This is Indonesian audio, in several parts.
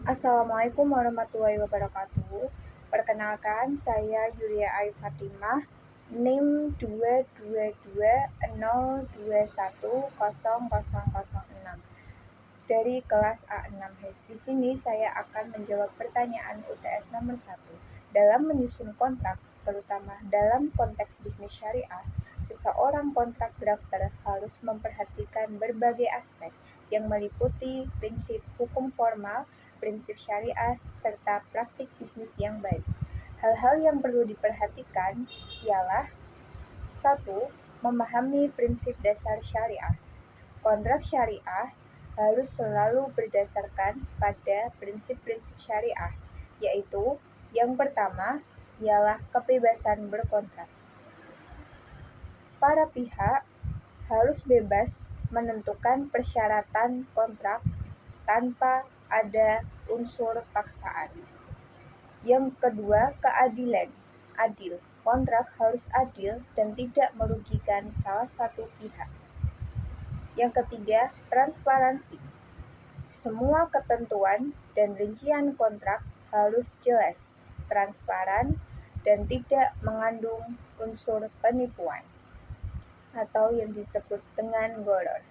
Assalamualaikum warahmatullahi wabarakatuh. Perkenalkan, saya Yulia Ai Fatimah, NIM 22202100006 dari kelas A6 HES. Di sini saya akan menjawab pertanyaan UTS nomor 1. Dalam menyusun kontrak, terutama dalam konteks bisnis syariah, seseorang kontrak drafter harus memperhatikan berbagai aspek yang meliputi prinsip hukum formal, prinsip syariah, serta praktik bisnis yang baik. Hal-hal yang perlu diperhatikan ialah 1. Memahami prinsip dasar syariah. Kontrak syariah harus selalu berdasarkan pada prinsip-prinsip syariah, yaitu yang pertama ialah kebebasan berkontrak. Para pihak harus bebas menentukan persyaratan kontrak tanpa ada unsur paksaan. Yang kedua, keadilan. Adil. Kontrak harus adil dan tidak merugikan salah satu pihak. Yang ketiga, transparansi. Semua ketentuan dan rincian kontrak harus jelas, transparan, dan tidak mengandung unsur penipuan atau yang disebut dengan gharar.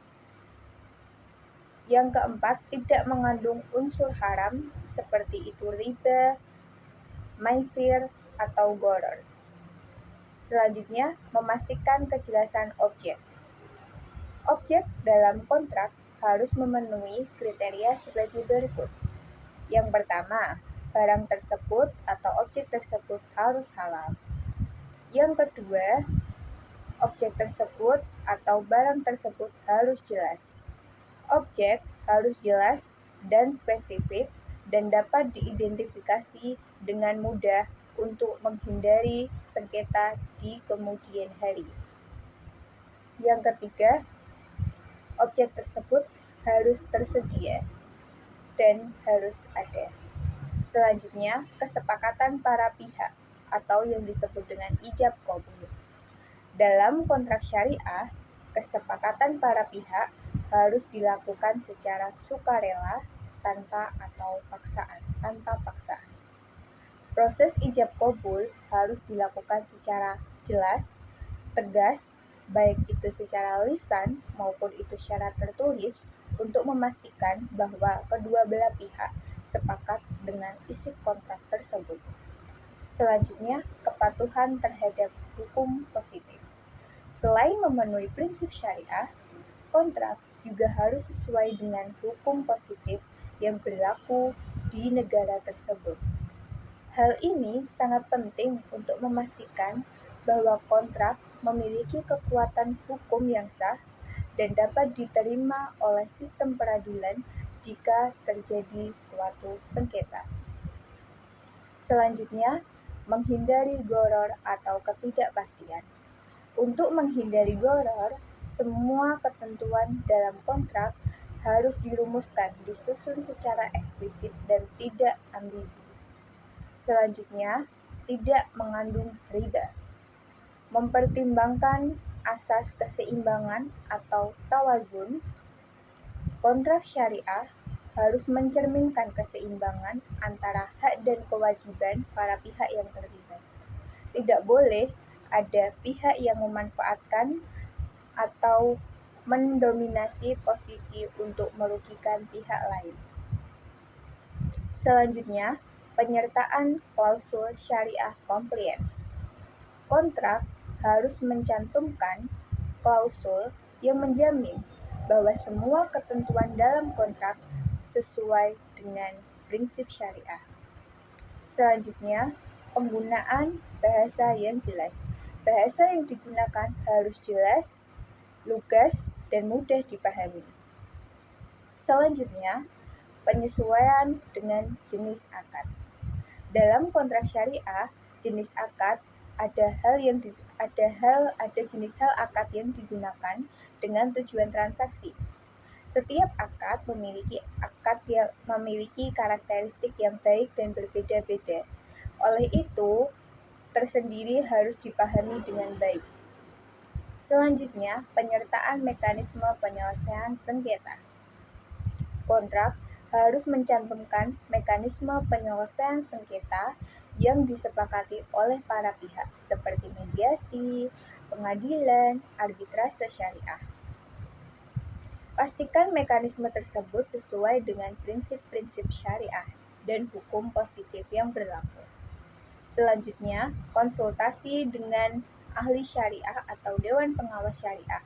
Yang keempat, tidak mengandung unsur haram seperti itu riba, maisir, atau gharar. Selanjutnya, memastikan kejelasan objek. Objek dalam kontrak harus memenuhi kriteria sebagai berikut. Yang pertama, barang tersebut atau objek tersebut harus halal. Yang kedua, objek tersebut atau barang tersebut harus jelas. Objek harus jelas dan spesifik dan dapat diidentifikasi dengan mudah untuk menghindari sengketa di kemudian hari. Yang ketiga, objek tersebut harus tersedia dan harus ada. Selanjutnya, kesepakatan para pihak atau yang disebut dengan ijab qabul. Dalam kontrak syariah, kesepakatan para pihak harus dilakukan secara sukarela tanpa paksaan. Proses ijab qabul harus dilakukan secara jelas, tegas, baik itu secara lisan maupun itu secara tertulis, untuk memastikan bahwa kedua belah pihak sepakat dengan isi kontrak tersebut. Selanjutnya, kepatuhan terhadap hukum positif. Selain memenuhi prinsip syariah, kontrak juga harus sesuai dengan hukum positif yang berlaku di negara tersebut. Hal ini sangat penting untuk memastikan bahwa kontrak memiliki kekuatan hukum yang sah dan dapat diterima oleh sistem peradilan jika terjadi suatu sengketa. Selanjutnya, menghindari gharar atau ketidakpastian. Untuk menghindari gharar, semua ketentuan dalam kontrak harus dirumuskan, disusun secara eksplisit dan tidak ambigu. Selanjutnya, tidak mengandung riba. Mempertimbangkan asas keseimbangan atau tawazun. Kontrak syariah harus mencerminkan keseimbangan antara hak dan kewajiban para pihak yang terlibat. Tidak boleh ada pihak yang memanfaatkan atau mendominasi posisi untuk merugikan pihak lain. Selanjutnya, penyertaan klausul syariah compliance. Kontrak harus mencantumkan klausul yang menjamin bahwa semua ketentuan dalam kontrak sesuai dengan prinsip syariah. Selanjutnya, penggunaan bahasa yang jelas. Bahasa yang digunakan harus jelas, lugas, dan mudah dipahami. Selanjutnya, penyesuaian dengan jenis akad. Dalam kontrak syariah, jenis akad ada jenis hal akad yang digunakan dengan tujuan transaksi. Setiap akad memiliki karakteristik yang baik dan berbeda-beda. Oleh itu, tersendiri harus dipahami dengan baik. Selanjutnya, penyertaan mekanisme penyelesaian sengketa. Kontrak harus mencantumkan mekanisme penyelesaian sengketa yang disepakati oleh para pihak, seperti mediasi, pengadilan, arbitrase syariah. Pastikan mekanisme tersebut sesuai dengan prinsip-prinsip syariah dan hukum positif yang berlaku. Selanjutnya, konsultasi dengan ahli syariah atau Dewan Pengawas Syariah.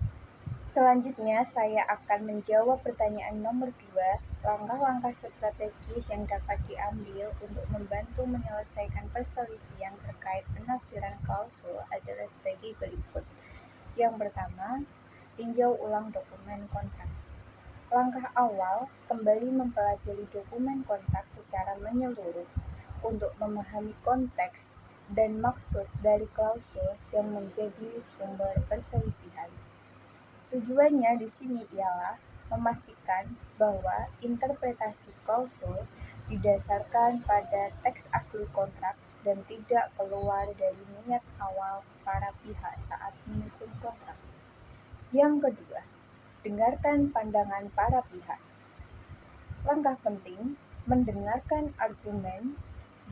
Selanjutnya, saya akan menjawab pertanyaan nomor 2, langkah-langkah strategis yang dapat diambil untuk membantu menyelesaikan perselisihan terkait penafsiran klausul adalah sebagai berikut. Yang pertama, tinjau ulang dokumen kontrak. Langkah awal, kembali mempelajari dokumen kontrak secara menyeluruh untuk memahami konteks dan maksud dari klausul yang menjadi sumber perselisihan. Tujuannya di sini ialah memastikan bahwa interpretasi klausul didasarkan pada teks asli kontrak dan tidak keluar dari niat awal para pihak saat menyusun kontrak. Yang kedua, dengarkan pandangan para pihak. Langkah penting, mendengarkan argumen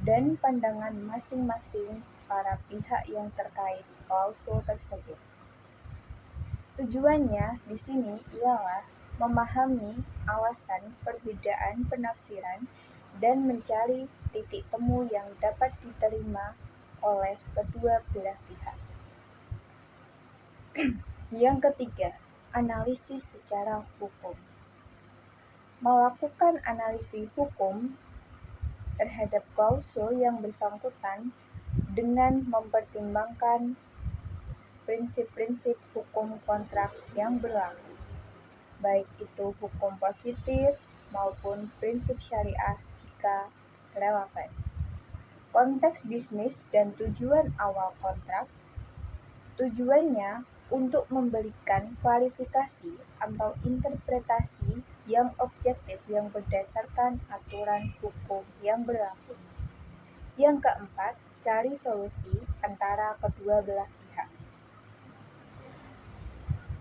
dan pandangan masing-masing para pihak yang terkait klausul tersebut. Tujuannya di sini ialah memahami alasan perbedaan penafsiran dan mencari titik temu yang dapat diterima oleh kedua belah pihak. Yang ketiga, analisis secara hukum. Melakukan analisis hukum terhadap klausul yang bersangkutan dengan mempertimbangkan prinsip-prinsip hukum kontrak yang berlaku, baik itu hukum positif maupun prinsip syariah jika relevan. Konteks bisnis dan tujuan awal kontrak. Tujuannya untuk memberikan klarifikasi atau interpretasi yang objektif yang berdasarkan aturan hukum yang berlaku. Yang keempat, cari solusi antara kedua belah pihak.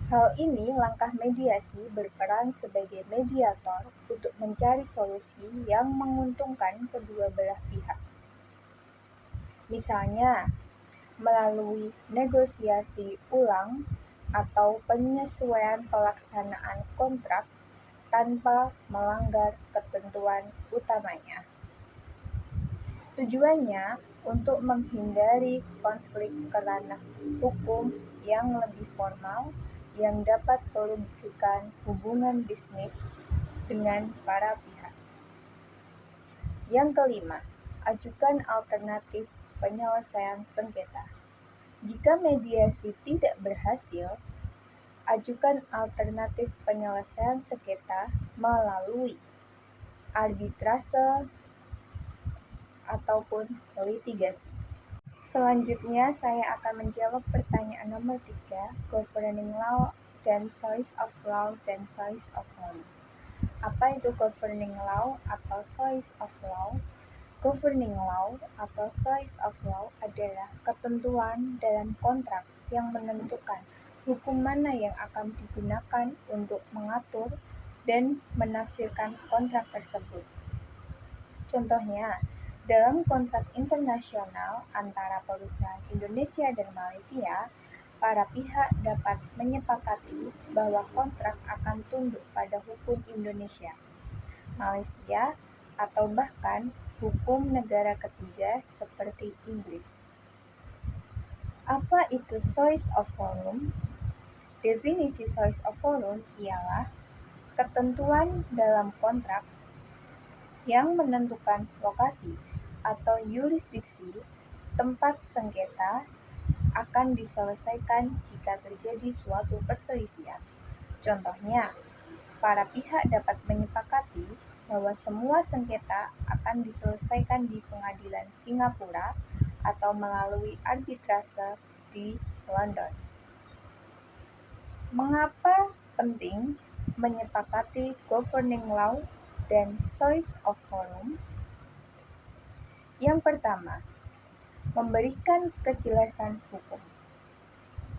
Hal ini langkah mediasi berperan sebagai mediator untuk mencari solusi yang menguntungkan kedua belah pihak. Misalnya, melalui negosiasi ulang atau penyesuaian pelaksanaan kontrak tanpa melanggar ketentuan utamanya. Tujuannya untuk menghindari konflik kerana hukum yang lebih formal yang dapat merugikan hubungan bisnis dengan para pihak. Yang kelima, ajukan alternatif penyelesaian sengketa. Jika mediasi tidak berhasil, ajukan alternatif penyelesaian sengketa melalui arbitrase ataupun litigasi. Selanjutnya, saya akan menjawab pertanyaan nomor 3, governing law dan source of law dan source of law. Apa itu governing law atau source of law? Governing law atau source of law adalah ketentuan dalam kontrak yang menentukan hukum mana yang akan digunakan untuk mengatur dan menafsirkan kontrak tersebut. Contohnya, dalam kontrak internasional antara perusahaan Indonesia dan Malaysia, para pihak dapat menyepakati bahwa kontrak akan tunduk pada hukum Indonesia, Malaysia, atau bahkan hukum negara ketiga seperti Inggris. Apa itu source of forum? Definisi source of forum ialah ketentuan dalam kontrak yang menentukan lokasi atau yurisdiksi tempat sengketa akan diselesaikan jika terjadi suatu perselisihan. Contohnya, para pihak dapat menyepakati bahwa semua sengketa akan diselesaikan di pengadilan Singapura atau melalui arbitrase di London. Mengapa penting menyepakati governing law dan source of forum? Yang pertama, memberikan kejelasan hukum.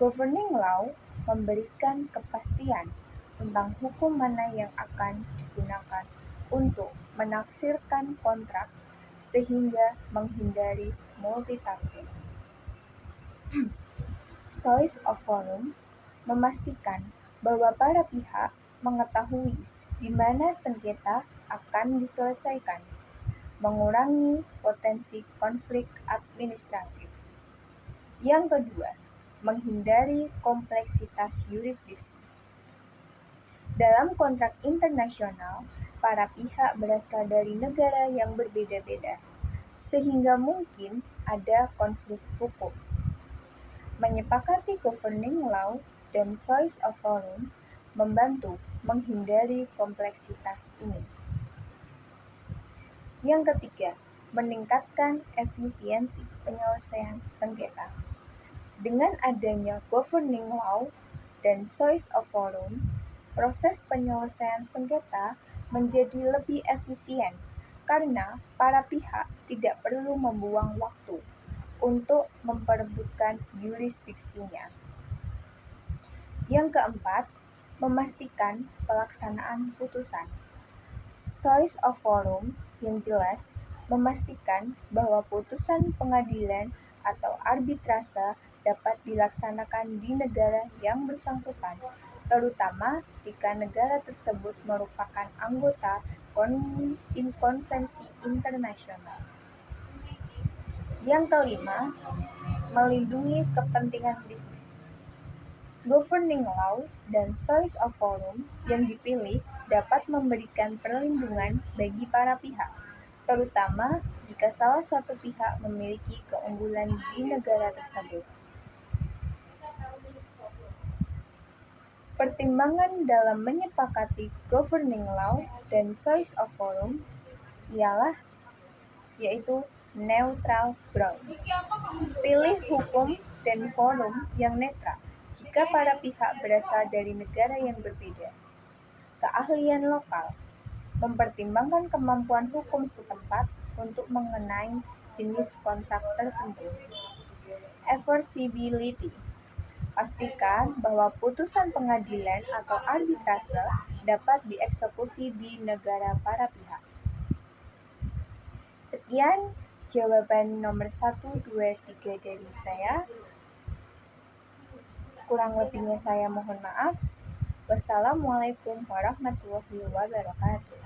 Governing law memberikan kepastian tentang hukum mana yang akan digunakan untuk menafsirkan kontrak sehingga menghindari multitafsir. Choice of forum memastikan bahwa para pihak mengetahui di mana sengketa akan diselesaikan, mengurangi potensi konflik administratif. Yang kedua, menghindari kompleksitas yurisdiksi. Dalam kontrak internasional, para pihak berasal dari negara yang berbeda-beda, sehingga mungkin ada konflik hukum. Menyepakati governing law dan choice of forum membantu menghindari kompleksitas ini. Yang ketiga, meningkatkan efisiensi penyelesaian sengketa. Dengan adanya governing law dan choice of forum, proses penyelesaian sengketa menjadi lebih efisien karena para pihak tidak perlu membuang waktu untuk memperebutkan yurisdiksinya. Yang keempat, memastikan pelaksanaan putusan. Choice of forum yang jelas memastikan bahwa putusan pengadilan atau arbitrase dapat dilaksanakan di negara yang bersangkutan, terutama jika negara tersebut merupakan anggota konvensi internasional. Yang kelima, melindungi kepentingan bisnis. Governing law dan choice of forum yang dipilih dapat memberikan perlindungan bagi para pihak, terutama jika salah satu pihak memiliki keunggulan di negara tersebut. Pertimbangan dalam menyepakati governing law dan choice of forum yaitu neutral ground. Pilih hukum dan forum yang netral jika para pihak berasal dari negara yang berbeda. Keahlian lokal mempertimbangkan kemampuan hukum setempat untuk mengenai jenis kontrak tertentu. Enforceability, pastikan bahwa putusan pengadilan atau arbitrase dapat dieksekusi di negara para pihak. Sekian jawaban nomor 1, 2, 3 dari saya. Kurang lebihnya saya mohon maaf. Wassalamualaikum warahmatullahi wabarakatuh.